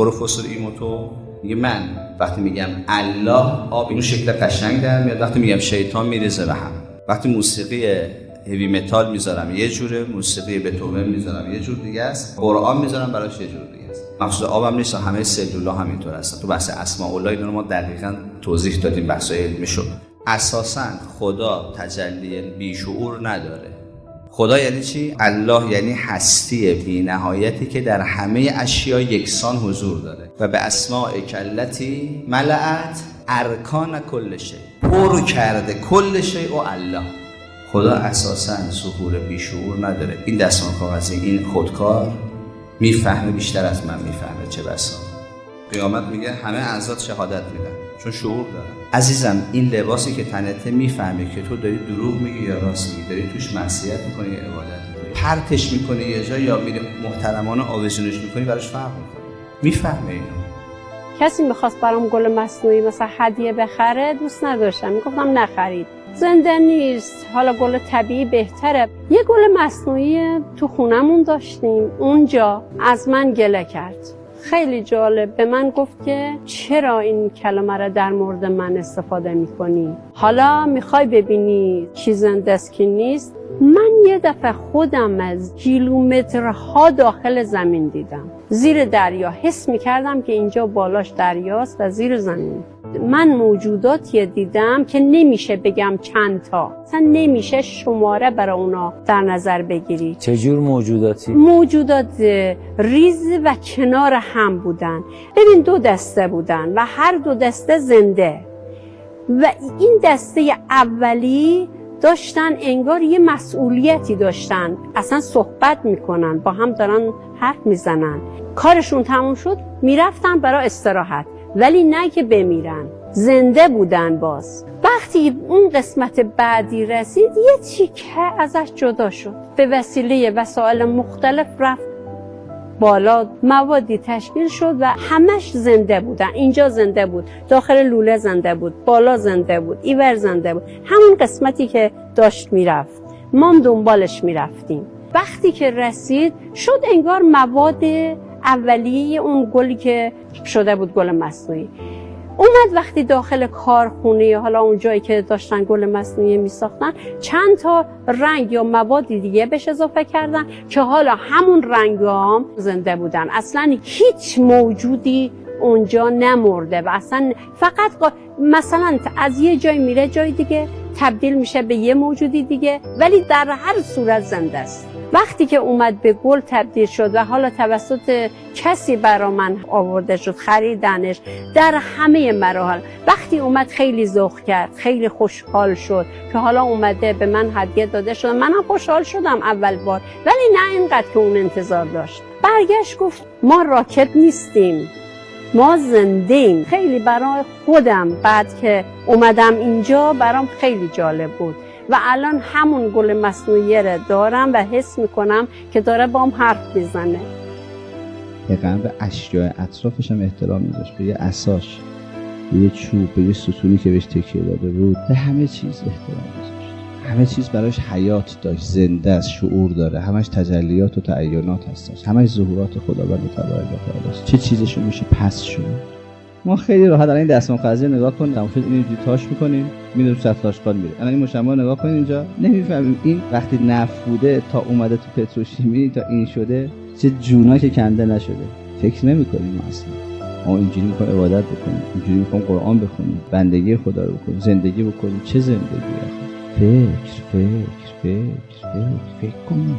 پروفسور ایموتو میگه من وقتی میگم الله آب این شکل قشنگ در میاد، وقتی میگم شیطان میریزه به هم. وقتی موسیقی هیوی متال میذارم یه جوره، موسیقی بتوون میذارم یه جور دیگه است، قرآن میذارم براش یه جور دیگه است. مقصود آبم نیست، همه سلولا همینطور هستن. تو بحث اسماء الله اینا رو ما دقیقاً توضیح دادیم، بحث علمی شد. اساساً خدا تجلی بیشعور نداره. خدا یعنی چی؟ الله یعنی هستی بی نهایتی که در همه اشیا یکسان حضور داره و به اسماء کلتی ملأت ارکان کل شیء، پر کرده کل شیء و الله. خدا اساساً ظهور بیشعور نداره. این دستمال کاغذی، این خودکار میفهمه بیشتر از من میفهمه. چه بسا قیامت میگه همه اعضات شهادت میدن چون شعور دارن. عزیزم این لباسی که تنته میفهمه که تو داری دروغ میگی یا راست میگی، داری توش معصیت میکنی یا عبادت میکنی، پرتش میکنی یه جا یا میره محترمانه آویزونش میکنی، براش فرق میکنه. میفهمه اینو. کسی میخواست برام گل مصنوعی مثلا هدیه بخره، دوست نداشتم، میگفتم نخرید، زنده نیست، حالا گل طبیعی بهتره. یه گل مصنوعی تو خونمون داشتیم، اونجا از من گله کرد. خیلی جالب به من گفت که چرا این کلمه را در مورد من استفاده میکنی؟ حالا میخوای ببینی کی زنده است کی نیست؟ من یه دفعه خودم از کیلومترها داخل زمین دیدم، زیر دریا. حس میکردم که اینجا بالاش دریاست و زیر زمین. من موجوداتی دیدم که نمیشه بگم چند تا، اصلا نمیشه شماره برای اونا در نظر بگیری. چجور موجوداتی؟ موجودات ریز و کنار هم بودن. ببین 2 دسته بودن و هر 2 دسته زنده و این دسته اولی داشتن انگار یه مسئولیتی داشتن، اصلا صحبت میکنن با هم، دارن حرف میزنن. کارشون تموم شد میرفتن برای استراحت، ولی نه که بمیرن، زنده بودن. باز وقتی اون قسمت بعدی رسید یه تیکه ازش جدا شد، به وسیله وسایل مختلف رفت بالا، موادی تشکیل شد و همش زنده بودن. اینجا زنده بود، داخل لوله زنده بود، بالا زنده بود، ایور زنده بود. همون قسمتی که داشت میرفت، ما هم دنبالش میرفتیم. وقتی که رسید شد انگار مواد اولیه اون گلی که شده بود گل مصنوعی. اومد وقتی داخل کارخونه، حالا اون جایی که داشتن گل مصنوعی میساختن، چند تا رنگ یا موادی دیگه بهش اضافه کردن که حالا همون رنگا هم زنده بودن. اصلا هیچ موجودی اونجا نمرده و اصلا فقط مثلا از یه جای میره جای دیگه، تبدیل میشه به یه موجودی دیگه، ولی در هر صورت زنده است. وقتی که اومد به گل تبدیل شد و حالا توسط کسی برا من آورده شد، خریدنش در همه مراحل، وقتی اومد خیلی ذوق کرد، خیلی خوشحال شد که حالا اومده به من هدیه داده شد. منم خوشحال شدم اول بار، ولی نه اینقدر که اون انتظار داشت. برگشت گفت ما راکت نیستیم، ما زنده‌ایم. خیلی برای خودم بعد که اومدم اینجا برام خیلی جالب بود و الان همون گل مصنوعی رو دارم و حس میکنم که داره با هم حرف میزنه. دقیقاً به اشیاء اطرافش هم احترام میذاشت، به یه عصاش، به یه چوب، به یه ستونی که بهش تکیه داده بود، به همه چیز احترام میذاشت. همه چیز براش حیات داشت، زنده است، شعور داره، همش تجلیات و تعینات هستش، همش ظهورات خداوند تبارک و تعالی است. چه چیزشون میشه پس شد. ما خیلی راحت الان این دستمال قضیه نگاه کنیم، تمام شد، اینجوری تاش میکنیم میره تو سطل آشغال میره. الان این مشما نگاه کنید اینجا، نمیفهمیم این وقتی نفوده تا اومده تو پتروشیمی تا این شده چه جونایی که کنده نشده. فکر نمیکنیم ما اصلا. ما اینجوری میخوایم عبادت بکنیم، اینجوری میخوایم قرآن بخونیم، بندگی خدا رو بکنیم، زندگی بکنیم. چه زندگی آخه؟ فکر کنیم.